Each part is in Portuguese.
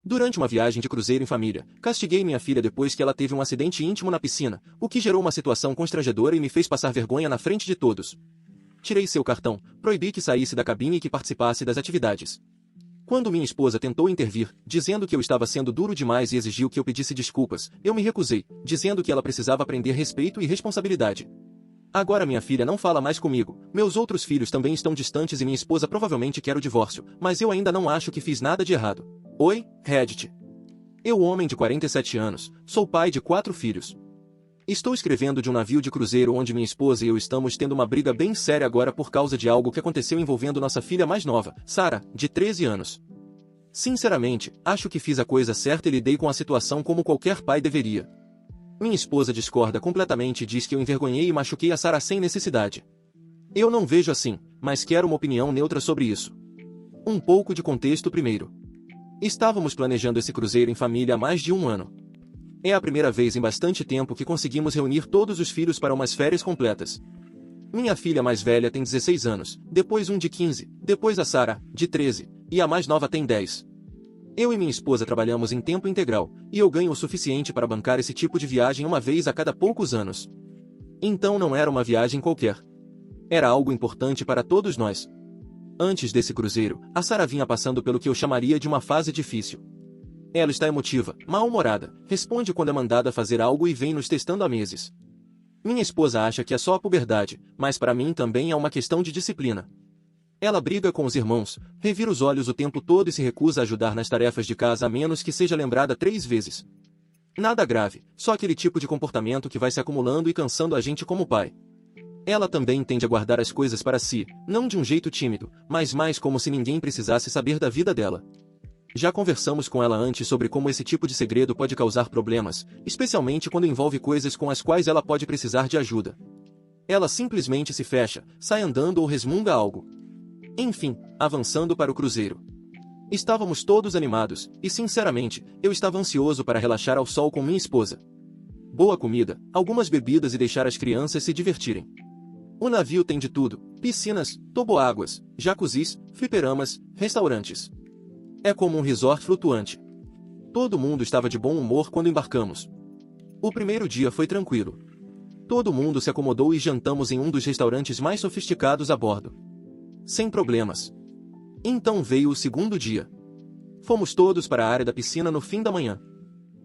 Durante uma viagem de cruzeiro em família, castiguei minha filha depois que ela teve um acidente íntimo na piscina, o que gerou uma situação constrangedora e me fez passar vergonha na frente de todos. Tirei seu cartão, proibi que saísse da cabine e que participasse das atividades. Quando minha esposa tentou intervir, dizendo que eu estava sendo duro demais e exigiu que eu pedisse desculpas, eu me recusei, dizendo que ela precisava aprender respeito e responsabilidade. Agora minha filha não fala mais comigo, meus outros filhos também estão distantes e minha esposa provavelmente quer o divórcio, mas eu ainda não acho que fiz nada de errado. Oi, Reddit. Eu, homem de 47 anos, sou pai de 4 filhos. Estou escrevendo de um navio de cruzeiro onde minha esposa e eu estamos tendo uma briga bem séria agora por causa de algo que aconteceu envolvendo nossa filha mais nova, Sarah, de 13 anos. Sinceramente, acho que fiz a coisa certa e lidei com a situação como qualquer pai deveria. Minha esposa discorda completamente e diz que eu envergonhei e machuquei a Sarah sem necessidade. Eu não vejo assim, mas quero uma opinião neutra sobre isso. Um pouco de contexto primeiro. Estávamos planejando esse cruzeiro em família há mais de um ano. É a primeira vez em bastante tempo que conseguimos reunir todos os filhos para umas férias completas. Minha filha mais velha tem 16 anos, depois um de 15, depois a Sarah, de 13, e a mais nova tem 10. Eu e minha esposa trabalhamos em tempo integral, e eu ganho o suficiente para bancar esse tipo de viagem uma vez a cada poucos anos. Então não era uma viagem qualquer. Era algo importante para todos nós. Antes desse cruzeiro, a Sarah vinha passando pelo que eu chamaria de uma fase difícil. Ela está emotiva, mal-humorada, responde quando é mandada fazer algo e vem nos testando há meses. Minha esposa acha que é só a puberdade, mas para mim também é uma questão de disciplina. Ela briga com os irmãos, revira os olhos o tempo todo e se recusa a ajudar nas tarefas de casa a menos que seja lembrada 3 vezes. Nada grave, só aquele tipo de comportamento que vai se acumulando e cansando a gente como pai. Ela também tende a guardar as coisas para si, não de um jeito tímido, mas mais como se ninguém precisasse saber da vida dela. Já conversamos com ela antes sobre como esse tipo de segredo pode causar problemas, especialmente quando envolve coisas com as quais ela pode precisar de ajuda. Ela simplesmente se fecha, sai andando ou resmunga algo. Enfim, avançando para o cruzeiro. Estávamos todos animados, e sinceramente, eu estava ansioso para relaxar ao sol com minha esposa. Boa comida, algumas bebidas e deixar as crianças se divertirem. O navio tem de tudo: piscinas, toboáguas, jacuzzis, fliperamas, restaurantes. É como um resort flutuante. Todo mundo estava de bom humor quando embarcamos. O primeiro dia foi tranquilo. Todo mundo se acomodou e jantamos em um dos restaurantes mais sofisticados a bordo. Sem problemas. Então veio o segundo dia. Fomos todos para a área da piscina no fim da manhã.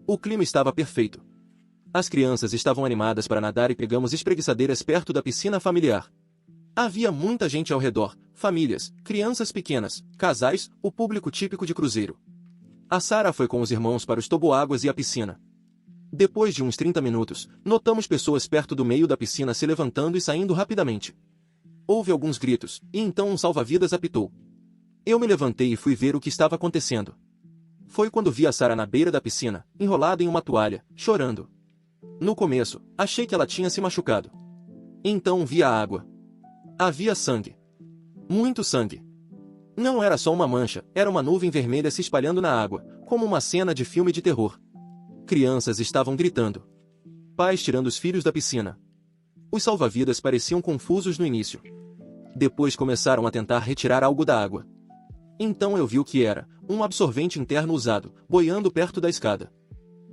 O clima estava perfeito. As crianças estavam animadas para nadar e pegamos espreguiçadeiras perto da piscina familiar. Havia muita gente ao redor, famílias, crianças pequenas, casais, o público típico de cruzeiro. A Sarah foi com os irmãos para os toboáguas e a piscina. Depois de uns 30 minutos, notamos pessoas perto do meio da piscina se levantando e saindo rapidamente. Houve alguns gritos, e então um salva-vidas apitou. Eu me levantei e fui ver o que estava acontecendo. Foi quando vi a Sarah na beira da piscina, enrolada em uma toalha, chorando. No começo, achei que ela tinha se machucado. Então vi a água. Havia sangue. Muito sangue. Não era só uma mancha, era uma nuvem vermelha se espalhando na água, como uma cena de filme de terror. Crianças estavam gritando. Pais tirando os filhos da piscina. Os salva-vidas pareciam confusos no início. Depois começaram a tentar retirar algo da água. Então eu vi o que era: um absorvente interno usado, boiando perto da escada.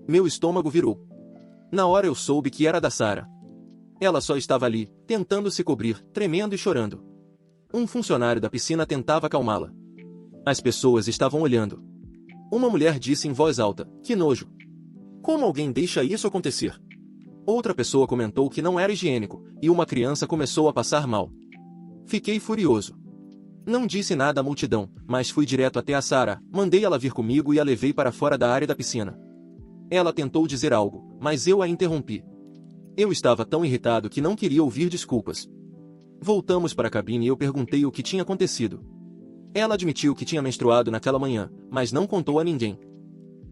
Meu estômago virou. Na hora eu soube que era da Sarah. Ela só estava ali, tentando se cobrir, tremendo e chorando. Um funcionário da piscina tentava acalmá-la. As pessoas estavam olhando. Uma mulher disse em voz alta: "Que nojo! Como alguém deixa isso acontecer?" Outra pessoa comentou que não era higiênico, e uma criança começou a passar mal. Fiquei furioso. Não disse nada à multidão, mas fui direto até a Sarah, mandei ela vir comigo e a levei para fora da área da piscina. Ela tentou dizer algo, mas eu a interrompi. Eu estava tão irritado que não queria ouvir desculpas. Voltamos para a cabine e eu perguntei o que tinha acontecido. Ela admitiu que tinha menstruado naquela manhã, mas não contou a ninguém.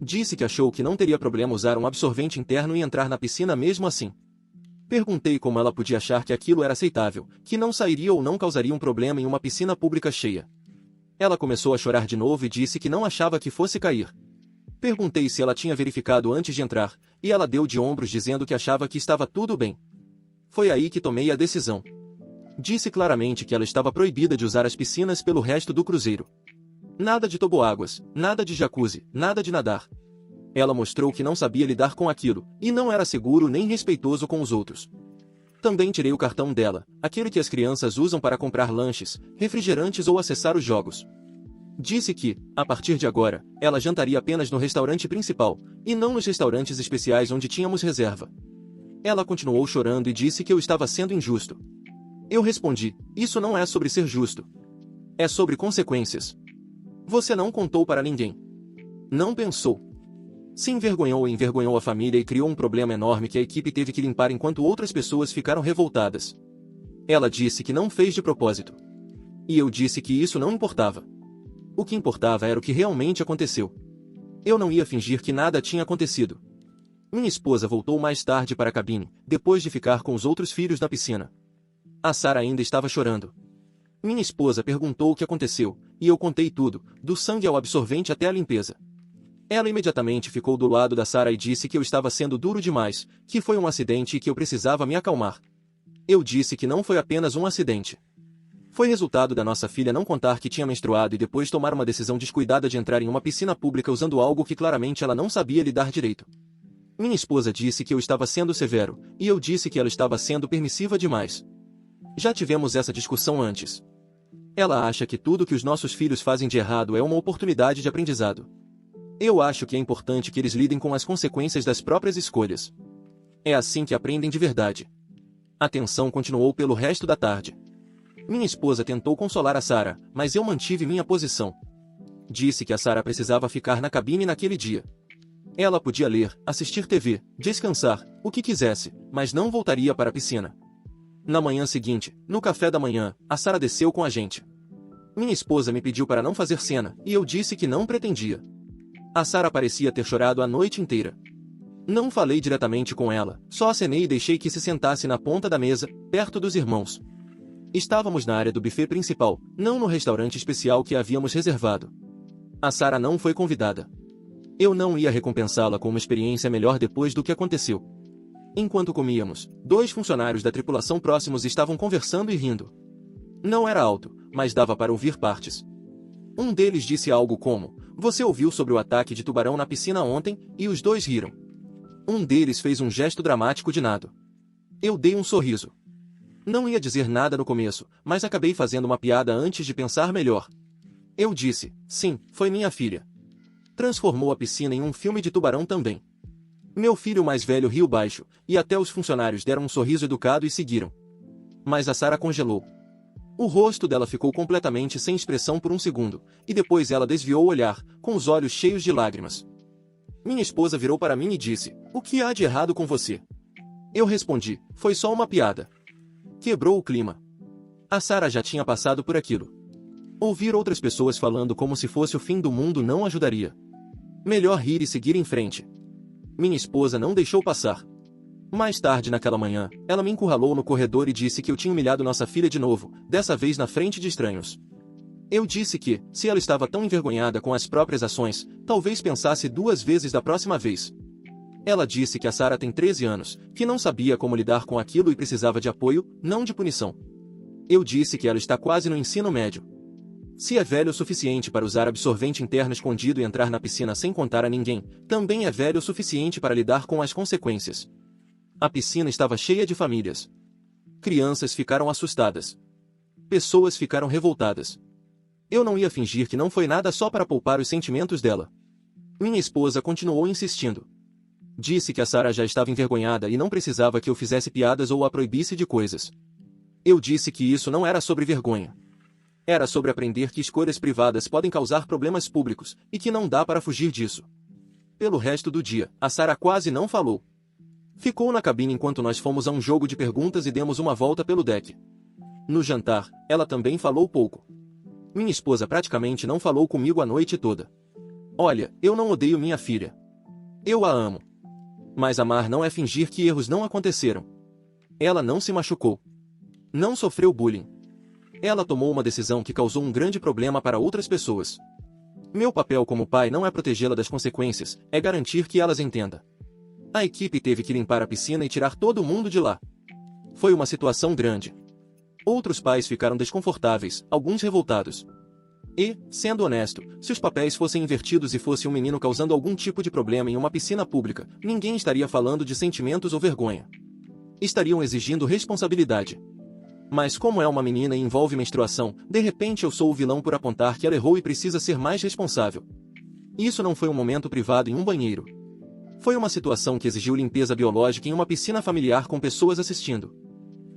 Disse que achou que não teria problema usar um absorvente interno e entrar na piscina mesmo assim. Perguntei como ela podia achar que aquilo era aceitável, que não sairia ou não causaria um problema em uma piscina pública cheia. Ela começou a chorar de novo e disse que não achava que fosse cair. Perguntei se ela tinha verificado antes de entrar, e ela deu de ombros dizendo que achava que estava tudo bem. Foi aí que tomei a decisão. Disse claramente que ela estava proibida de usar as piscinas pelo resto do cruzeiro. Nada de toboáguas, nada de jacuzzi, nada de nadar. Ela mostrou que não sabia lidar com aquilo, e não era seguro nem respeitoso com os outros. Também tirei o cartão dela, aquele que as crianças usam para comprar lanches, refrigerantes ou acessar os jogos. Disse que, a partir de agora, ela jantaria apenas no restaurante principal, e não nos restaurantes especiais onde tínhamos reserva. Ela continuou chorando e disse que eu estava sendo injusto. Eu respondi, isso não é sobre ser justo. É sobre consequências. Você não contou para ninguém. Não pensou. Se envergonhou e envergonhou a família e criou um problema enorme que a equipe teve que limpar enquanto outras pessoas ficaram revoltadas. Ela disse que não fez de propósito. E eu disse que isso não importava. O que importava era o que realmente aconteceu. Eu não ia fingir que nada tinha acontecido. Minha esposa voltou mais tarde para a cabine, depois de ficar com os outros filhos na piscina. A Sarah ainda estava chorando. Minha esposa perguntou o que aconteceu, e eu contei tudo, do sangue ao absorvente até a limpeza. Ela imediatamente ficou do lado da Sarah e disse que eu estava sendo duro demais, que foi um acidente e que eu precisava me acalmar. Eu disse que não foi apenas um acidente. Foi resultado da nossa filha não contar que tinha menstruado e depois tomar uma decisão descuidada de entrar em uma piscina pública usando algo que claramente ela não sabia lidar direito. Minha esposa disse que eu estava sendo severo, e eu disse que ela estava sendo permissiva demais. Já tivemos essa discussão antes. Ela acha que tudo que os nossos filhos fazem de errado é uma oportunidade de aprendizado. Eu acho que é importante que eles lidem com as consequências das próprias escolhas. É assim que aprendem de verdade. A tensão continuou pelo resto da tarde. Minha esposa tentou consolar a Sarah, mas eu mantive minha posição. Disse que a Sarah precisava ficar na cabine naquele dia. Ela podia ler, assistir TV, descansar, o que quisesse, mas não voltaria para a piscina. Na manhã seguinte, no café da manhã, a Sarah desceu com a gente. Minha esposa me pediu para não fazer cena, e eu disse que não pretendia. A Sarah parecia ter chorado a noite inteira. Não falei diretamente com ela, só acenei e deixei que se sentasse na ponta da mesa, perto dos irmãos. Estávamos na área do buffet principal, não no restaurante especial que havíamos reservado. A Sarah não foi convidada. Eu não ia recompensá-la com uma experiência melhor depois do que aconteceu. Enquanto comíamos, 2 funcionários da tripulação próximos estavam conversando e rindo. Não era alto, mas dava para ouvir partes. Um deles disse algo como, você ouviu sobre o ataque de tubarão na piscina ontem, e os 2 riram. Um deles fez um gesto dramático de nado. Eu dei um sorriso. Não ia dizer nada no começo, mas acabei fazendo uma piada antes de pensar melhor. Eu disse, sim, foi minha filha. Transformou a piscina em um filme de tubarão também. Meu filho mais velho riu baixo, e até os funcionários deram um sorriso educado e seguiram. Mas a Sarah congelou. O rosto dela ficou completamente sem expressão por um segundo, e depois ela desviou o olhar, com os olhos cheios de lágrimas. Minha esposa virou para mim e disse, o que há de errado com você? Eu respondi, foi só uma piada. Quebrou o clima. A Sarah já tinha passado por aquilo. Ouvir outras pessoas falando como se fosse o fim do mundo não ajudaria. Melhor rir e seguir em frente. Minha esposa não deixou passar. Mais tarde naquela manhã, ela me encurralou no corredor e disse que eu tinha humilhado nossa filha de novo, dessa vez na frente de estranhos. Eu disse que, se ela estava tão envergonhada com as próprias ações, talvez pensasse 2 vezes da próxima vez. Ela disse que a Sarah tem 13 anos, que não sabia como lidar com aquilo e precisava de apoio, não de punição. Eu disse que ela está quase no ensino médio. Se é velho o suficiente para usar absorvente interno escondido e entrar na piscina sem contar a ninguém, também é velho o suficiente para lidar com as consequências. A piscina estava cheia de famílias. Crianças ficaram assustadas. Pessoas ficaram revoltadas. Eu não ia fingir que não foi nada só para poupar os sentimentos dela. Minha esposa continuou insistindo. Disse que a Sarah já estava envergonhada e não precisava que eu fizesse piadas ou a proibisse de coisas. Eu disse que isso não era sobre vergonha. Era sobre aprender que escolhas privadas podem causar problemas públicos, e que não dá para fugir disso. Pelo resto do dia, a Sarah quase não falou. Ficou na cabine enquanto nós fomos a um jogo de perguntas e demos uma volta pelo deck. No jantar, ela também falou pouco. Minha esposa praticamente não falou comigo a noite toda. Olha, eu não odeio minha filha. Eu a amo. Mas amar não é fingir que erros não aconteceram. Ela não se machucou. Não sofreu bullying. Ela tomou uma decisão que causou um grande problema para outras pessoas. Meu papel como pai não é protegê-la das consequências, é garantir que elas entenda. A equipe teve que limpar a piscina e tirar todo mundo de lá. Foi uma situação grande. Outros pais ficaram desconfortáveis, alguns revoltados. E, sendo honesto, se os papéis fossem invertidos e fosse um menino causando algum tipo de problema em uma piscina pública, ninguém estaria falando de sentimentos ou vergonha. Estariam exigindo responsabilidade. Mas como é uma menina e envolve menstruação, de repente eu sou o vilão por apontar que ela errou e precisa ser mais responsável. Isso não foi um momento privado em um banheiro. Foi uma situação que exigiu limpeza biológica em uma piscina familiar com pessoas assistindo.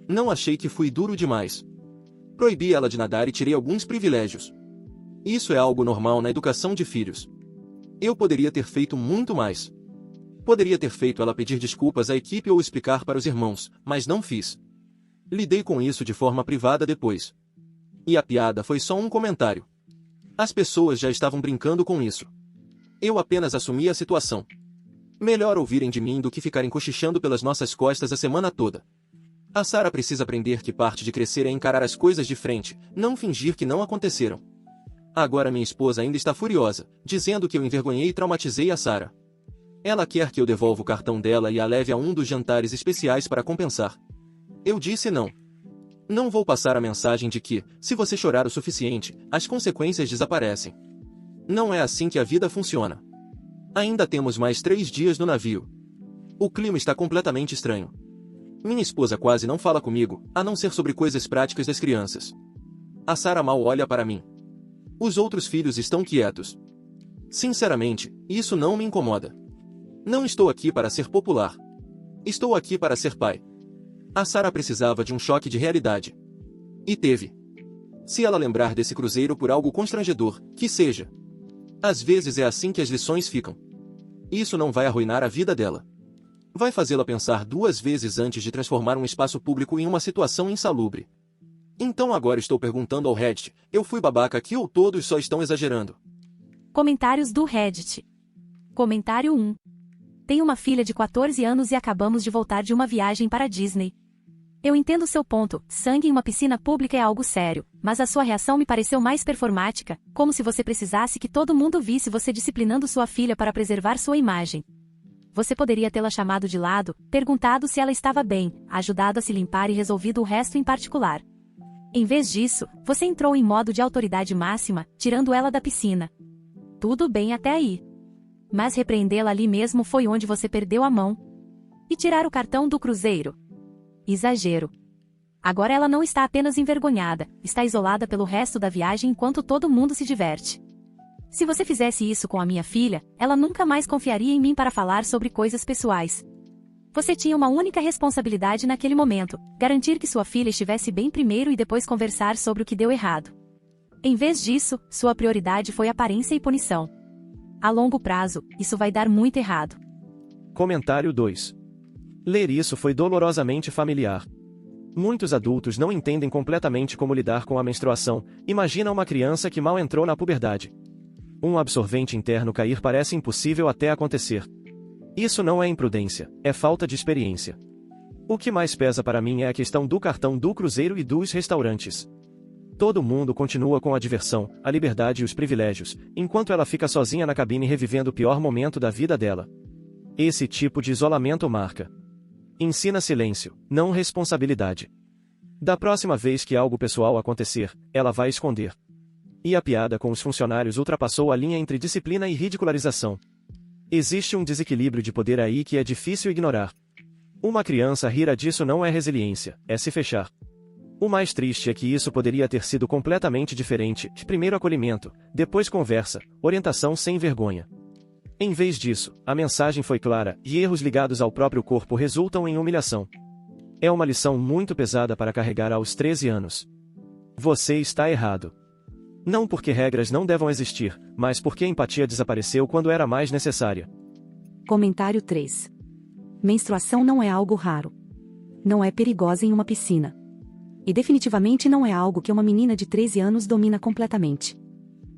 Não achei que fui duro demais. Proibi ela de nadar e tirei alguns privilégios. Isso é algo normal na educação de filhos. Eu poderia ter feito muito mais. Poderia ter feito ela pedir desculpas à equipe ou explicar para os irmãos, mas não fiz. Lidei com isso de forma privada depois. E a piada foi só um comentário. As pessoas já estavam brincando com isso. Eu apenas assumi a situação. Melhor ouvirem de mim do que ficarem cochichando pelas nossas costas a semana toda. A Sarah precisa aprender que parte de crescer é encarar as coisas de frente, não fingir que não aconteceram. Agora minha esposa ainda está furiosa, dizendo que eu envergonhei e traumatizei a Sarah. Ela quer que eu devolva o cartão dela e a leve a um dos jantares especiais para compensar. Eu disse não. Não vou passar a mensagem de que, se você chorar o suficiente, as consequências desaparecem. Não é assim que a vida funciona. Ainda temos mais 3 dias no navio. O clima está completamente estranho. Minha esposa quase não fala comigo, a não ser sobre coisas práticas das crianças. A Sarah mal olha para mim. Os outros filhos estão quietos. Sinceramente, isso não me incomoda. Não estou aqui para ser popular. Estou aqui para ser pai. A Sarah precisava de um choque de realidade. E teve. Se ela lembrar desse cruzeiro por algo constrangedor, que seja. Às vezes é assim que as lições ficam. Isso não vai arruinar a vida dela. Vai fazê-la pensar 2 vezes antes de transformar um espaço público em uma situação insalubre. Então agora estou perguntando ao Reddit, eu fui babaca aqui ou todos só estão exagerando? Comentários do Reddit. Comentário 1. Tenho uma filha de 14 anos e acabamos de voltar de uma viagem para Disney. Eu entendo seu ponto, sangue em uma piscina pública é algo sério, mas a sua reação me pareceu mais performática, como se você precisasse que todo mundo visse você disciplinando sua filha para preservar sua imagem. Você poderia tê-la chamado de lado, perguntado se ela estava bem, ajudado a se limpar e resolvido o resto em particular. Em vez disso, você entrou em modo de autoridade máxima, tirando ela da piscina. Tudo bem até aí. Mas repreendê-la ali mesmo foi onde você perdeu a mão. E tirar o cartão do cruzeiro? Exagero. Agora ela não está apenas envergonhada, está isolada pelo resto da viagem enquanto todo mundo se diverte. Se você fizesse isso com a minha filha, ela nunca mais confiaria em mim para falar sobre coisas pessoais. Você tinha uma única responsabilidade naquele momento, garantir que sua filha estivesse bem primeiro e depois conversar sobre o que deu errado. Em vez disso, sua prioridade foi aparência e punição. A longo prazo, isso vai dar muito errado. Comentário 2. Ler isso foi dolorosamente familiar. Muitos adultos não entendem completamente como lidar com a menstruação, imagina uma criança que mal entrou na puberdade. Um absorvente interno cair parece impossível até acontecer. Isso não é imprudência, é falta de experiência. O que mais pesa para mim é a questão do cartão do cruzeiro e dos restaurantes. Todo mundo continua com a diversão, a liberdade e os privilégios, enquanto ela fica sozinha na cabine revivendo o pior momento da vida dela. Esse tipo de isolamento marca. Ensina silêncio, não responsabilidade. Da próxima vez que algo pessoal acontecer, ela vai esconder. E a piada com os funcionários ultrapassou a linha entre disciplina e ridicularização. Existe um desequilíbrio de poder aí que é difícil ignorar. Uma criança rir disso não é resiliência, é se fechar. O mais triste é que isso poderia ter sido completamente diferente, primeiro acolhimento, depois conversa, orientação sem vergonha. Em vez disso, a mensagem foi clara, e erros ligados ao próprio corpo resultam em humilhação. É uma lição muito pesada para carregar aos 13 anos. Você está errado. Não porque regras não devam existir, mas porque a empatia desapareceu quando era mais necessária. Comentário 3. Menstruação não é algo raro. Não é perigosa em uma piscina. E definitivamente não é algo que uma menina de 13 anos domina completamente.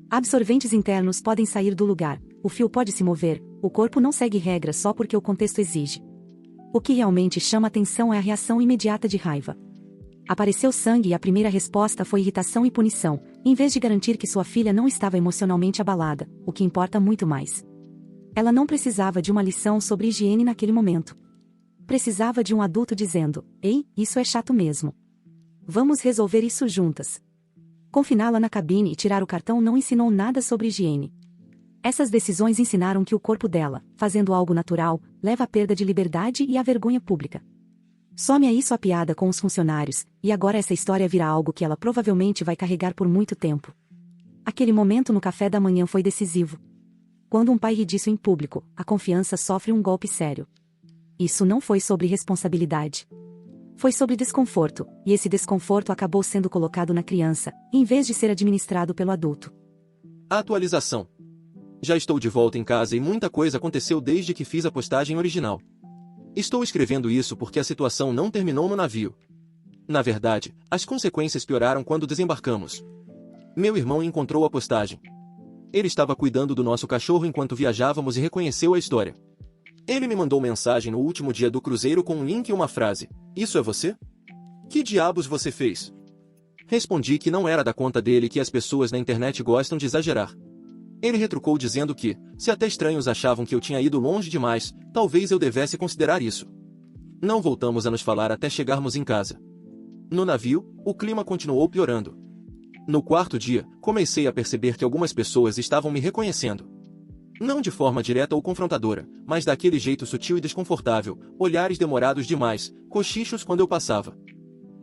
Absorventes internos podem sair do lugar, o fio pode se mover, o corpo não segue regras só porque o contexto exige. O que realmente chama atenção é a reação imediata de raiva. Apareceu sangue e a primeira resposta foi irritação e punição, em vez de garantir que sua filha não estava emocionalmente abalada, o que importa muito mais. Ela não precisava de uma lição sobre higiene naquele momento. Precisava de um adulto dizendo: "Ei, isso é chato mesmo. Vamos resolver isso juntas." Confiná-la na cabine e tirar o cartão não ensinou nada sobre higiene. Essas decisões ensinaram que o corpo dela, fazendo algo natural, leva à perda de liberdade e à vergonha pública. Some a isso a piada com os funcionários, e agora essa história vira algo que ela provavelmente vai carregar por muito tempo. Aquele momento no café da manhã foi decisivo. Quando um pai ri disso em público, a confiança sofre um golpe sério. Isso não foi sobre responsabilidade. Foi sobre desconforto, e esse desconforto acabou sendo colocado na criança, em vez de ser administrado pelo adulto. Atualização. Já estou de volta em casa e muita coisa aconteceu desde que fiz a postagem original. Estou escrevendo isso porque a situação não terminou no navio. Na verdade, as consequências pioraram quando desembarcamos. Meu irmão encontrou a postagem. Ele estava cuidando do nosso cachorro enquanto viajávamos e reconheceu a história. Ele me mandou mensagem no último dia do cruzeiro com um link e uma frase. Isso é você? Que diabos você fez? Respondi que não era da conta dele e que as pessoas na internet gostam de exagerar. Ele retrucou dizendo que, se até estranhos achavam que eu tinha ido longe demais, talvez eu devesse considerar isso. Não voltamos a nos falar até chegarmos em casa. No navio, o clima continuou piorando. No quarto dia, comecei a perceber que algumas pessoas estavam me reconhecendo. Não de forma direta ou confrontadora, mas daquele jeito sutil e desconfortável, olhares demorados demais, cochichos quando eu passava.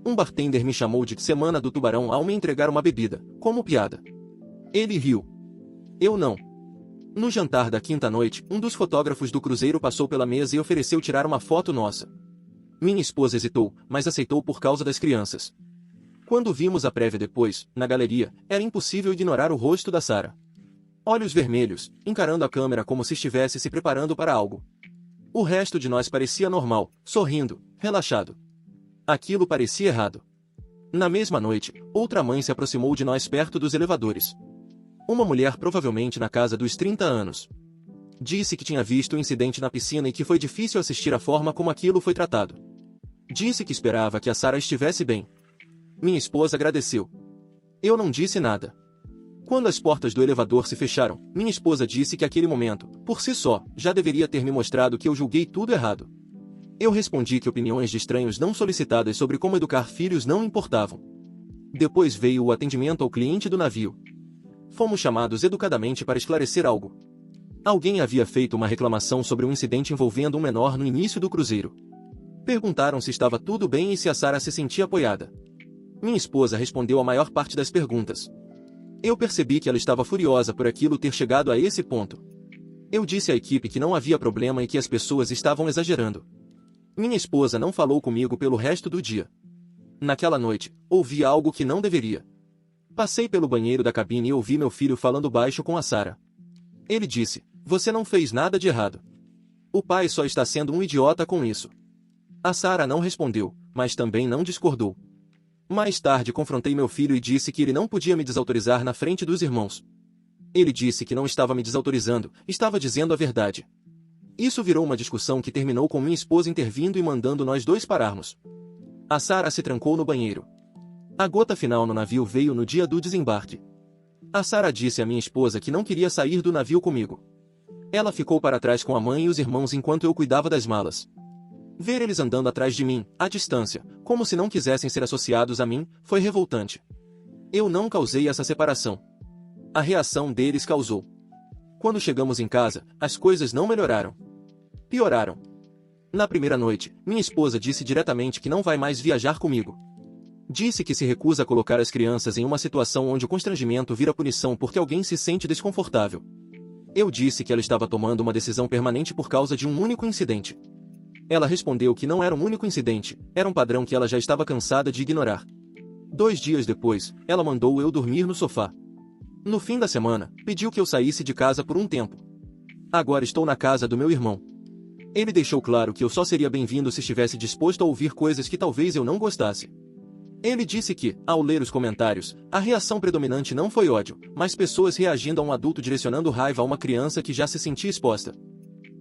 Um bartender me chamou de Semana do Tubarão ao me entregar uma bebida, como piada. Ele riu. Eu não. No jantar da quinta noite, um dos fotógrafos do cruzeiro passou pela mesa e ofereceu tirar uma foto nossa. Minha esposa hesitou, mas aceitou por causa das crianças. Quando vimos a prévia depois, na galeria, era impossível ignorar o rosto da Sarah. Olhos vermelhos, encarando a câmera como se estivesse se preparando para algo. O resto de nós parecia normal, sorrindo, relaxado. Aquilo parecia errado. Na mesma noite, outra mãe se aproximou de nós perto dos elevadores. Uma mulher provavelmente na casa dos 30 anos. Disse que tinha visto o incidente na piscina e que foi difícil assistir a forma como aquilo foi tratado. Disse que esperava que a Sarah estivesse bem. Minha esposa agradeceu. Eu não disse nada. Quando as portas do elevador se fecharam, minha esposa disse que aquele momento, por si só, já deveria ter me mostrado que eu julguei tudo errado. Eu respondi que opiniões de estranhos não solicitadas sobre como educar filhos não importavam. Depois veio o atendimento ao cliente do navio. Fomos chamados educadamente para esclarecer algo. Alguém havia feito uma reclamação sobre um incidente envolvendo um menor no início do cruzeiro. Perguntaram se estava tudo bem e se a Sarah se sentia apoiada. Minha esposa respondeu a maior parte das perguntas. Eu percebi que ela estava furiosa por aquilo ter chegado a esse ponto. Eu disse à equipe que não havia problema e que as pessoas estavam exagerando. Minha esposa não falou comigo pelo resto do dia. Naquela noite, ouvi algo que não deveria. Passei pelo banheiro da cabine e ouvi meu filho falando baixo com a Sarah. Ele disse, você não fez nada de errado. O pai só está sendo um idiota com isso. A Sarah não respondeu, mas também não discordou. Mais tarde confrontei meu filho e disse que ele não podia me desautorizar na frente dos irmãos. Ele disse que não estava me desautorizando, estava dizendo a verdade. Isso virou uma discussão que terminou com minha esposa intervindo e mandando nós dois pararmos. A Sarah se trancou no banheiro. A gota final no navio veio no dia do desembarque. A Sarah disse à minha esposa que não queria sair do navio comigo. Ela ficou para trás com a mãe e os irmãos enquanto eu cuidava das malas. Ver eles andando atrás de mim, à distância, como se não quisessem ser associados a mim, foi revoltante. Eu não causei essa separação. A reação deles causou. Quando chegamos em casa, as coisas não melhoraram. Pioraram. Na primeira noite, minha esposa disse diretamente que não vai mais viajar comigo. Disse que se recusa a colocar as crianças em uma situação onde o constrangimento vira punição porque alguém se sente desconfortável. Eu disse que ela estava tomando uma decisão permanente por causa de um único incidente. Ela respondeu que não era um único incidente, era um padrão que ela já estava cansada de ignorar. 2 dias depois, ela mandou eu dormir no sofá. No fim da semana, pediu que eu saísse de casa por um tempo. Agora estou na casa do meu irmão. Ele deixou claro que eu só seria bem-vindo se estivesse disposto a ouvir coisas que talvez eu não gostasse. Ele disse que, ao ler os comentários, a reação predominante não foi ódio, mas pessoas reagindo a um adulto direcionando raiva a uma criança que já se sentia exposta.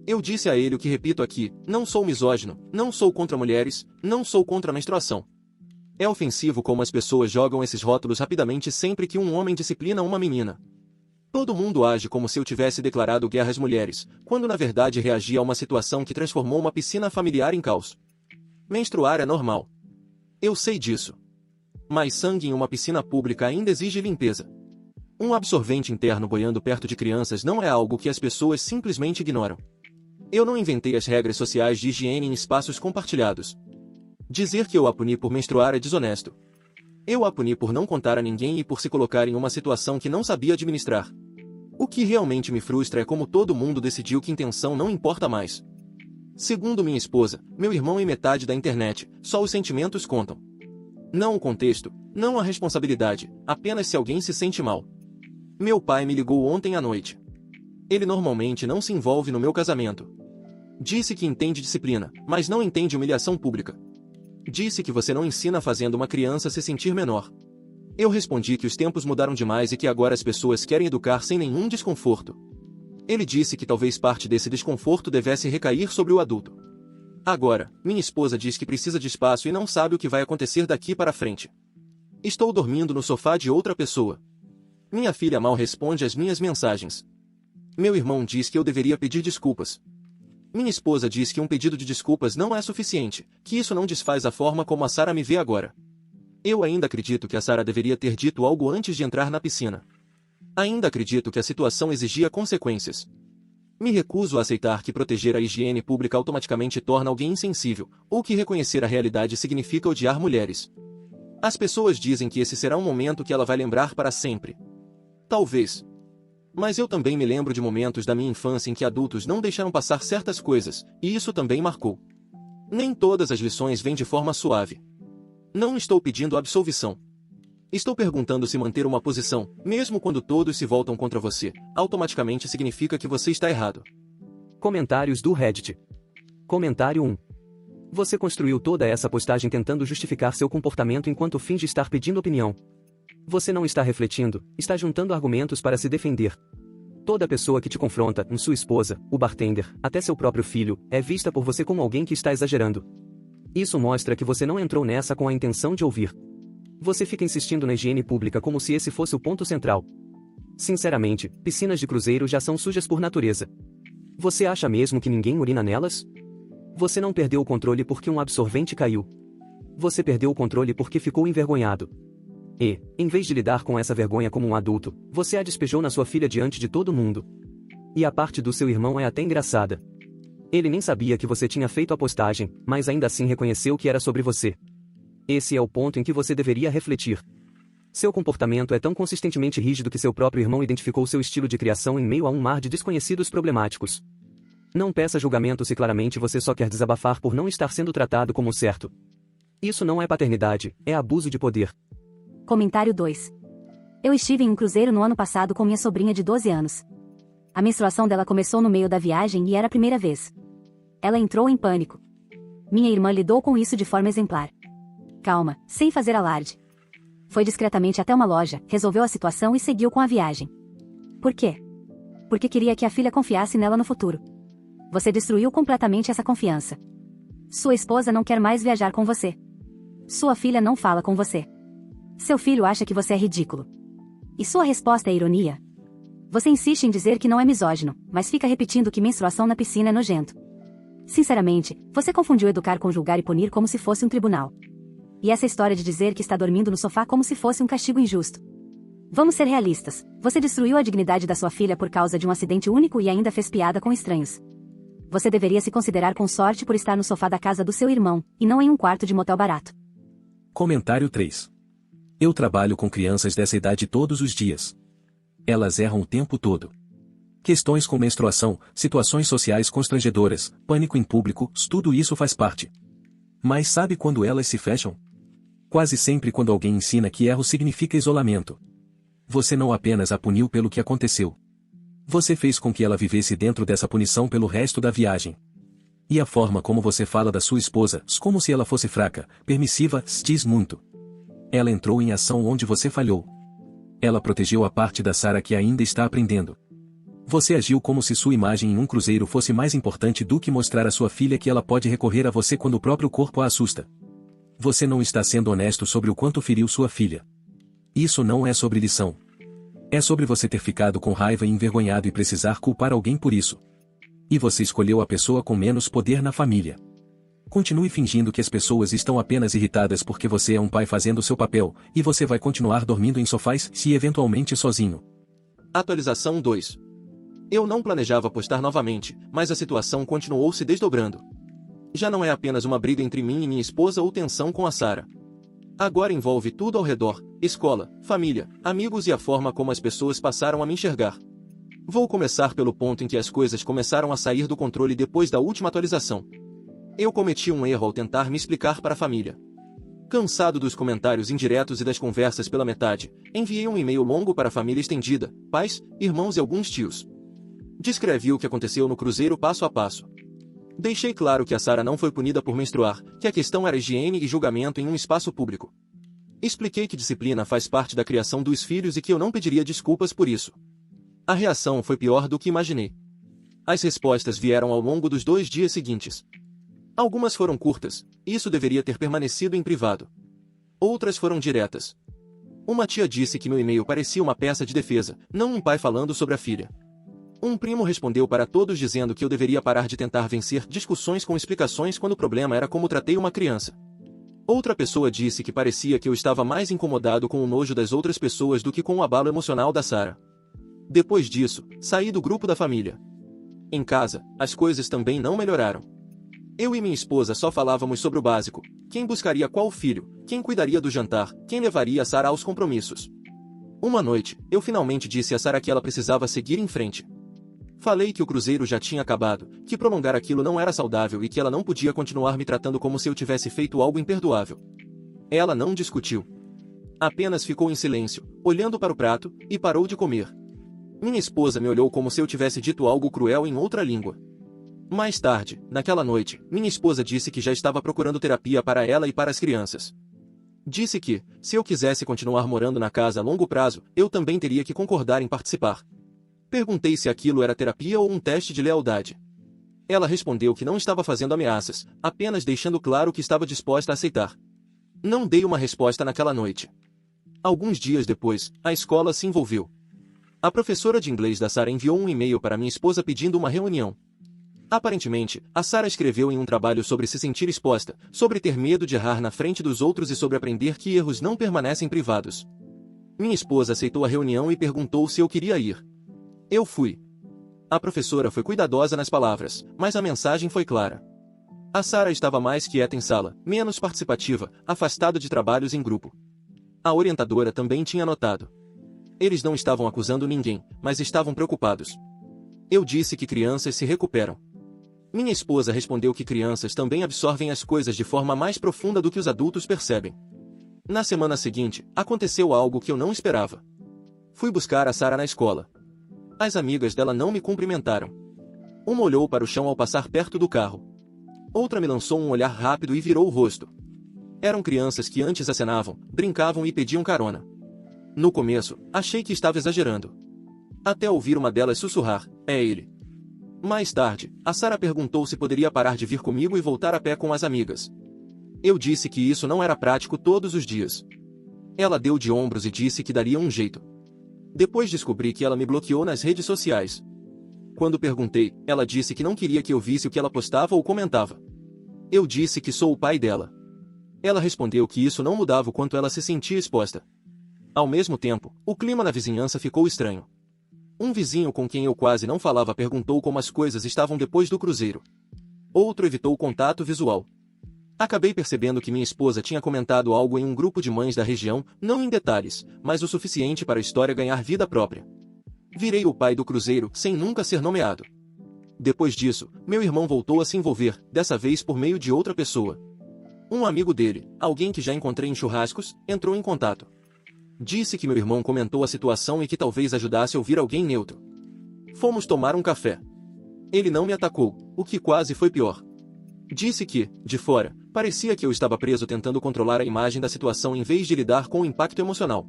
Eu disse a ele o que repito aqui, não sou misógino, não sou contra mulheres, não sou contra a menstruação. É ofensivo como as pessoas jogam esses rótulos rapidamente sempre que um homem disciplina uma menina. Todo mundo age como se eu tivesse declarado guerra às mulheres, quando na verdade reagi a uma situação que transformou uma piscina familiar em caos. Menstruar é normal. Eu sei disso. Mas sangue em uma piscina pública ainda exige limpeza. Um absorvente interno boiando perto de crianças não é algo que as pessoas simplesmente ignoram. Eu não inventei as regras sociais de higiene em espaços compartilhados. Dizer que eu a puni por menstruar é desonesto. Eu a puni por não contar a ninguém e por se colocar em uma situação que não sabia administrar. O que realmente me frustra é como todo mundo decidiu que intenção não importa mais. Segundo minha esposa, meu irmão e metade da internet, só os sentimentos contam. Não o contexto, não a responsabilidade, apenas se alguém se sente mal. Meu pai me ligou ontem à noite. Ele normalmente não se envolve no meu casamento. Disse que entende disciplina, mas não entende humilhação pública. Disse que você não ensina fazendo uma criança se sentir menor. Eu respondi que os tempos mudaram demais e que agora as pessoas querem educar sem nenhum desconforto. Ele disse que talvez parte desse desconforto devesse recair sobre o adulto. Agora, minha esposa diz que precisa de espaço e não sabe o que vai acontecer daqui para frente. Estou dormindo no sofá de outra pessoa. Minha filha mal responde às minhas mensagens. Meu irmão diz que eu deveria pedir desculpas. Minha esposa diz que um pedido de desculpas não é suficiente, que isso não desfaz a forma como a Sarah me vê agora. Eu ainda acredito que a Sarah deveria ter dito algo antes de entrar na piscina. Ainda acredito que a situação exigia consequências. Me recuso a aceitar que proteger a higiene pública automaticamente torna alguém insensível, ou que reconhecer a realidade significa odiar mulheres. As pessoas dizem que esse será um momento que ela vai lembrar para sempre. Talvez. Mas eu também me lembro de momentos da minha infância em que adultos não deixaram passar certas coisas, e isso também marcou. Nem todas as lições vêm de forma suave. Não estou pedindo absolvição. Estou perguntando se manter uma posição, mesmo quando todos se voltam contra você, automaticamente significa que você está errado. Comentários do Reddit. Comentário 1. Você construiu toda essa postagem tentando justificar seu comportamento enquanto finge estar pedindo opinião. Você não está refletindo, está juntando argumentos para se defender. Toda pessoa que te confronta, sua esposa, o bartender, até seu próprio filho, é vista por você como alguém que está exagerando. Isso mostra que você não entrou nessa com a intenção de ouvir. Você fica insistindo na higiene pública como se esse fosse o ponto central. Sinceramente, piscinas de cruzeiro já são sujas por natureza. Você acha mesmo que ninguém urina nelas? Você não perdeu o controle porque um absorvente caiu. Você perdeu o controle porque ficou envergonhado. E, em vez de lidar com essa vergonha como um adulto, você a despejou na sua filha diante de todo mundo. E a parte do seu irmão é até engraçada. Ele nem sabia que você tinha feito a postagem, mas ainda assim reconheceu que era sobre você. Esse é o ponto em que você deveria refletir. Seu comportamento é tão consistentemente rígido que seu próprio irmão identificou seu estilo de criação em meio a um mar de desconhecidos problemáticos. Não peça julgamento se claramente você só quer desabafar por não estar sendo tratado como certo. Isso não é paternidade, é abuso de poder. Comentário 2. Eu estive em um cruzeiro no ano passado com minha sobrinha de 12 anos. A menstruação dela começou no meio da viagem e era a primeira vez. Ela entrou em pânico. Minha irmã lidou com isso de forma exemplar. Calma, sem fazer alarde. Foi discretamente até uma loja, resolveu a situação e seguiu com a viagem. Por quê? Porque queria que a filha confiasse nela no futuro. Você destruiu completamente essa confiança. Sua esposa não quer mais viajar com você. Sua filha não fala com você. Seu filho acha que você é ridículo. E sua resposta é ironia? Você insiste em dizer que não é misógino, mas fica repetindo que menstruação na piscina é nojento. Sinceramente, você confundiu educar com julgar e punir como se fosse um tribunal. E essa história de dizer que está dormindo no sofá como se fosse um castigo injusto. Vamos ser realistas, você destruiu a dignidade da sua filha por causa de um acidente único e ainda fez piada com estranhos. Você deveria se considerar com sorte por estar no sofá da casa do seu irmão, e não em um quarto de motel barato. Comentário 3. Eu trabalho com crianças dessa idade todos os dias. Elas erram o tempo todo. Questões com menstruação, situações sociais constrangedoras, pânico em público, tudo isso faz parte. Mas sabe quando elas se fecham? Quase sempre quando alguém ensina que erro significa isolamento. Você não apenas a puniu pelo que aconteceu. Você fez com que ela vivesse dentro dessa punição pelo resto da viagem. E a forma como você fala da sua esposa, como se ela fosse fraca, permissiva, diz muito. Ela entrou em ação onde você falhou. Ela protegeu a parte da Sarah que ainda está aprendendo. Você agiu como se sua imagem em um cruzeiro fosse mais importante do que mostrar à sua filha que ela pode recorrer a você quando o próprio corpo a assusta. Você não está sendo honesto sobre o quanto feriu sua filha. Isso não é sobre lição. É sobre você ter ficado com raiva e envergonhado e precisar culpar alguém por isso. E você escolheu a pessoa com menos poder na família. Continue fingindo que as pessoas estão apenas irritadas porque você é um pai fazendo seu papel, e você vai continuar dormindo em sofás se eventualmente sozinho. Atualização 2. Eu não planejava postar novamente, mas a situação continuou se desdobrando. Já não é apenas uma briga entre mim e minha esposa ou tensão com a Sarah. Agora envolve tudo ao redor: escola, família, amigos e a forma como as pessoas passaram a me enxergar. Vou começar pelo ponto em que as coisas começaram a sair do controle depois da última atualização. Eu cometi um erro ao tentar me explicar para a família. Cansado dos comentários indiretos e das conversas pela metade, enviei um e-mail longo para a família estendida, pais, irmãos e alguns tios. Descrevi o que aconteceu no cruzeiro passo a passo. Deixei claro que a Sarah não foi punida por menstruar, que a questão era higiene e julgamento em um espaço público. Expliquei que disciplina faz parte da criação dos filhos e que eu não pediria desculpas por isso. A reação foi pior do que imaginei. As respostas vieram ao longo dos 2 dias seguintes. Algumas foram curtas: isso deveria ter permanecido em privado. Outras foram diretas. Uma tia disse que meu e-mail parecia uma peça de defesa, não um pai falando sobre a filha. Um primo respondeu para todos dizendo que eu deveria parar de tentar vencer discussões com explicações quando o problema era como tratei uma criança. Outra pessoa disse que parecia que eu estava mais incomodado com o nojo das outras pessoas do que com o abalo emocional da Sarah. Depois disso, saí do grupo da família. Em casa, as coisas também não melhoraram. Eu e minha esposa só falávamos sobre o básico: quem buscaria qual filho, quem cuidaria do jantar, quem levaria a Sarah aos compromissos. Uma noite, eu finalmente disse a Sarah que ela precisava seguir em frente. Falei que o cruzeiro já tinha acabado, que prolongar aquilo não era saudável e que ela não podia continuar me tratando como se eu tivesse feito algo imperdoável. Ela não discutiu. Apenas ficou em silêncio, olhando para o prato, e parou de comer. Minha esposa me olhou como se eu tivesse dito algo cruel em outra língua. Mais tarde, naquela noite, minha esposa disse que já estava procurando terapia para ela e para as crianças. Disse que, se eu quisesse continuar morando na casa a longo prazo, eu também teria que concordar em participar. Perguntei se aquilo era terapia ou um teste de lealdade. Ela respondeu que não estava fazendo ameaças, apenas deixando claro que estava disposta a aceitar. Não dei uma resposta naquela noite. Alguns dias depois, a escola se envolveu. A professora de inglês da Sarah enviou um e-mail para minha esposa pedindo uma reunião. Aparentemente, a Sarah escreveu em um trabalho sobre se sentir exposta, sobre ter medo de errar na frente dos outros e sobre aprender que erros não permanecem privados. Minha esposa aceitou a reunião e perguntou se eu queria ir. Eu fui. A professora foi cuidadosa nas palavras, mas a mensagem foi clara. A Sarah estava mais quieta em sala, menos participativa, afastada de trabalhos em grupo. A orientadora também tinha notado. Eles não estavam acusando ninguém, mas estavam preocupados. Eu disse que crianças se recuperam. Minha esposa respondeu que crianças também absorvem as coisas de forma mais profunda do que os adultos percebem. Na semana seguinte, aconteceu algo que eu não esperava. Fui buscar a Sarah na escola. As amigas dela não me cumprimentaram. Uma olhou para o chão ao passar perto do carro. Outra me lançou um olhar rápido e virou o rosto. Eram crianças que antes acenavam, brincavam e pediam carona. No começo, achei que estava exagerando. Até ouvir uma delas sussurrar: "É ele." Mais tarde, a Sarah perguntou se poderia parar de vir comigo e voltar a pé com as amigas. Eu disse que isso não era prático todos os dias. Ela deu de ombros e disse que daria um jeito. Depois descobri que ela me bloqueou nas redes sociais. Quando perguntei, ela disse que não queria que eu visse o que ela postava ou comentava. Eu disse que sou o pai dela. Ela respondeu que isso não mudava o quanto ela se sentia exposta. Ao mesmo tempo, o clima na vizinhança ficou estranho. Um vizinho com quem eu quase não falava perguntou como as coisas estavam depois do cruzeiro. Outro evitou o contato visual. Acabei percebendo que minha esposa tinha comentado algo em um grupo de mães da região, não em detalhes, mas o suficiente para a história ganhar vida própria. Virei o pai do cruzeiro, sem nunca ser nomeado. Depois disso, meu irmão voltou a se envolver, dessa vez por meio de outra pessoa. Um amigo dele, alguém que já encontrei em churrascos, entrou em contato. Disse que meu irmão comentou a situação e que talvez ajudasse a ouvir alguém neutro. Fomos tomar um café. Ele não me atacou, o que quase foi pior. Disse que, de fora, parecia que eu estava preso tentando controlar a imagem da situação em vez de lidar com o impacto emocional.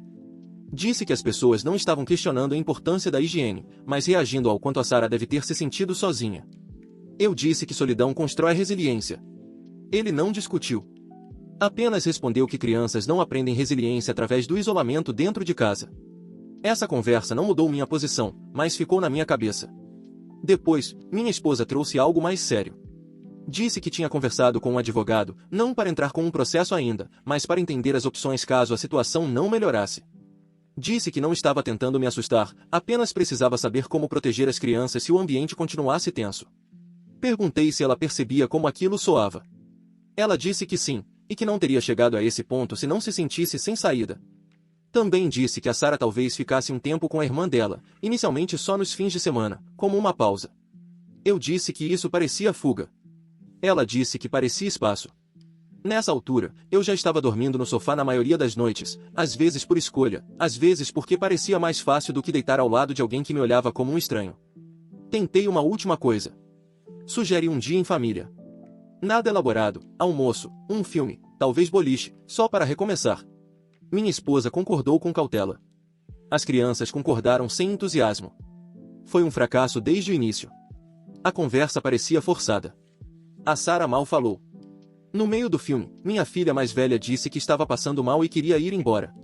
Disse que as pessoas não estavam questionando a importância da higiene, mas reagindo ao quanto a Sarah deve ter se sentido sozinha. Eu disse que solidão constrói resiliência. Ele não discutiu. Apenas respondeu que crianças não aprendem resiliência através do isolamento dentro de casa. Essa conversa não mudou minha posição, mas ficou na minha cabeça. Depois, minha esposa trouxe algo mais sério. Disse que tinha conversado com um advogado, não para entrar com um processo ainda, mas para entender as opções caso a situação não melhorasse. Disse que não estava tentando me assustar, apenas precisava saber como proteger as crianças se o ambiente continuasse tenso. Perguntei se ela percebia como aquilo soava. Ela disse que sim, e que não teria chegado a esse ponto se não se sentisse sem saída. Também disse que a Sarah talvez ficasse um tempo com a irmã dela, inicialmente só nos fins de semana, como uma pausa. Eu disse que isso parecia fuga. Ela disse que parecia espaço. Nessa altura, eu já estava dormindo no sofá na maioria das noites, às vezes por escolha, às vezes porque parecia mais fácil do que deitar ao lado de alguém que me olhava como um estranho. Tentei uma última coisa. Sugeri um dia em família. Nada elaborado, almoço, um filme, talvez boliche, só para recomeçar. Minha esposa concordou com cautela. As crianças concordaram sem entusiasmo. Foi um fracasso desde o início. A conversa parecia forçada. A Sarah mal falou. No meio do filme, minha filha mais velha disse que estava passando mal e queria ir embora.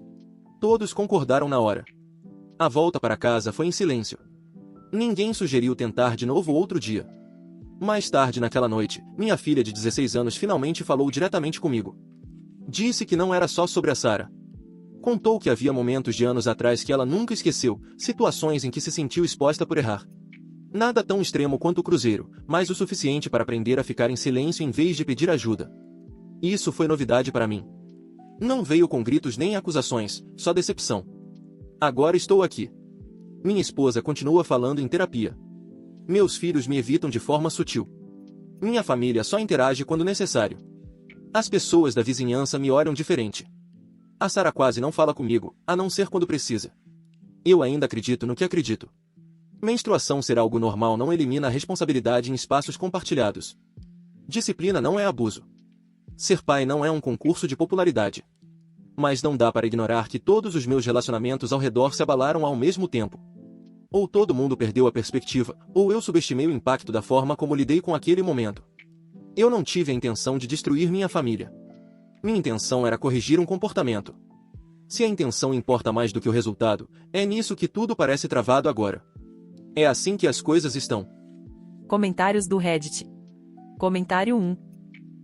Todos concordaram na hora. A volta para casa foi em silêncio. Ninguém sugeriu tentar de novo outro dia. Mais tarde naquela noite, minha filha de 16 anos finalmente falou diretamente comigo. Disse que não era só sobre a Sarah. Contou que havia momentos de anos atrás que ela nunca esqueceu, situações em que se sentiu exposta por errar. Nada tão extremo quanto o cruzeiro, mas o suficiente para aprender a ficar em silêncio em vez de pedir ajuda. Isso foi novidade para mim. Não veio com gritos nem acusações, só decepção. Agora estou aqui. Minha esposa continua falando em terapia. Meus filhos me evitam de forma sutil. Minha família só interage quando necessário. As pessoas da vizinhança me olham diferente. A Sarah quase não fala comigo, a não ser quando precisa. Eu ainda acredito no que acredito. Menstruação ser algo normal não elimina a responsabilidade em espaços compartilhados. Disciplina não é abuso. Ser pai não é um concurso de popularidade. Mas não dá para ignorar que todos os meus relacionamentos ao redor se abalaram ao mesmo tempo. Ou todo mundo perdeu a perspectiva, ou eu subestimei o impacto da forma como lidei com aquele momento. Eu não tive a intenção de destruir minha família. Minha intenção era corrigir um comportamento. Se a intenção importa mais do que o resultado, é nisso que tudo parece travado agora. É assim que as coisas estão. Comentários do Reddit. Comentário 1.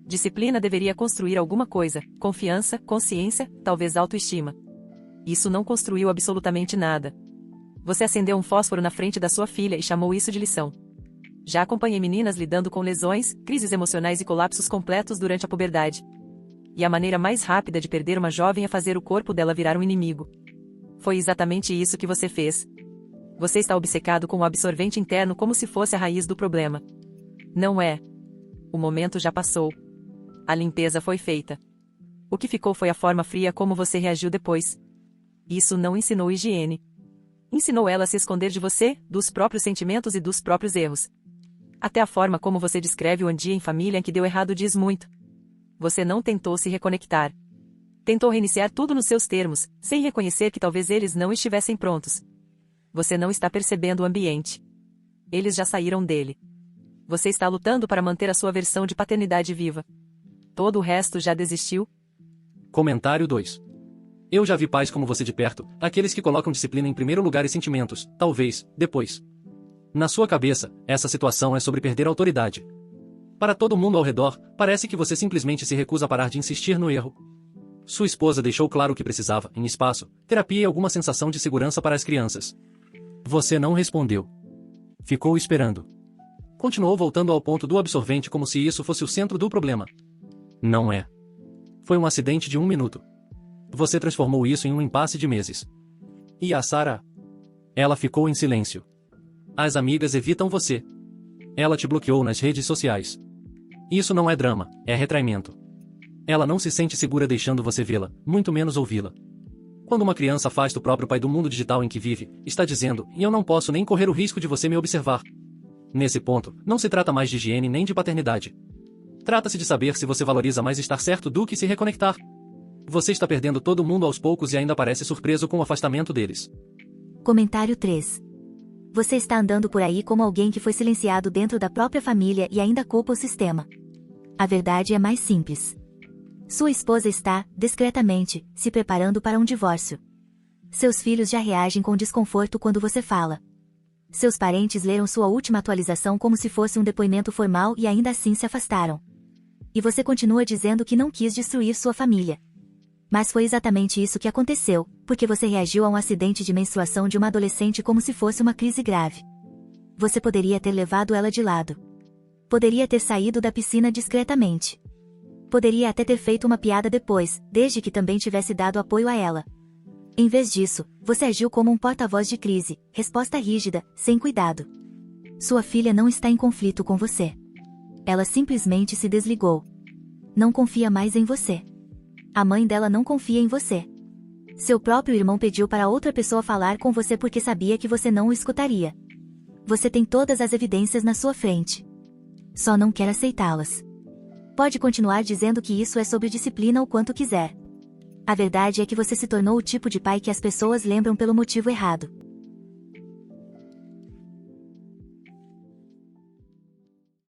Disciplina deveria construir alguma coisa, confiança, consciência, talvez autoestima. Isso não construiu absolutamente nada. Você acendeu um fósforo na frente da sua filha e chamou isso de lição. Já acompanhei meninas lidando com lesões, crises emocionais e colapsos completos durante a puberdade. E a maneira mais rápida de perder uma jovem é fazer o corpo dela virar um inimigo. Foi exatamente isso que você fez. Você está obcecado com o absorvente interno como se fosse a raiz do problema. Não é. O momento já passou. A limpeza foi feita. O que ficou foi a forma fria como você reagiu depois. Isso não ensinou higiene. Ensinou ela a se esconder de você, dos próprios sentimentos e dos próprios erros. Até a forma como você descreve o dia em família em que deu errado diz muito. Você não tentou se reconectar. Tentou reiniciar tudo nos seus termos, sem reconhecer que talvez eles não estivessem prontos. Você não está percebendo o ambiente. Eles já saíram dele. Você está lutando para manter a sua versão de paternidade viva. Todo o resto já desistiu? Comentário 2. Eu já vi pais como você de perto, aqueles que colocam disciplina em primeiro lugar e sentimentos, talvez, depois. Na sua cabeça, essa situação é sobre perder autoridade. Para todo mundo ao redor, parece que você simplesmente se recusa a parar de insistir no erro. Sua esposa deixou claro o que precisava, em espaço, terapia e alguma sensação de segurança para as crianças. Você não respondeu. Ficou esperando. Continuou voltando ao ponto do absorvente como se isso fosse o centro do problema. Não é. Foi um acidente de 1 minuto. Você transformou isso em um impasse de meses. E a Sarah? Ela ficou em silêncio. As amigas evitam você. Ela te bloqueou nas redes sociais. Isso não é drama, é retraimento. Ela não se sente segura deixando você vê-la, muito menos ouvi-la. Quando uma criança afasta o próprio pai do mundo digital em que vive, está dizendo, e eu não posso nem correr o risco de você me observar. Nesse ponto, não se trata mais de higiene nem de paternidade. Trata-se de saber se você valoriza mais estar certo do que se reconectar. Você está perdendo todo mundo aos poucos e ainda parece surpreso com o afastamento deles. Comentário 3. Você está andando por aí como alguém que foi silenciado dentro da própria família e ainda culpa o sistema. A verdade é mais simples. Sua esposa está, discretamente, se preparando para um divórcio. Seus filhos já reagem com desconforto quando você fala. Seus parentes leram sua última atualização como se fosse um depoimento formal e ainda assim se afastaram. E você continua dizendo que não quis destruir sua família. Mas foi exatamente isso que aconteceu, porque você reagiu a um acidente de menstruação de uma adolescente como se fosse uma crise grave. Você poderia ter levado ela de lado. Poderia ter saído da piscina discretamente. Poderia até ter feito uma piada depois, desde que também tivesse dado apoio a ela. Em vez disso, você agiu como um porta-voz de crise, resposta rígida, sem cuidado. Sua filha não está em conflito com você. Ela simplesmente se desligou. Não confia mais em você. A mãe dela não confia em você. Seu próprio irmão pediu para outra pessoa falar com você porque sabia que você não o escutaria. Você tem todas as evidências na sua frente. Só não quer aceitá-las. Pode continuar dizendo que isso é sobre disciplina o quanto quiser. A verdade é que você se tornou o tipo de pai que as pessoas lembram pelo motivo errado.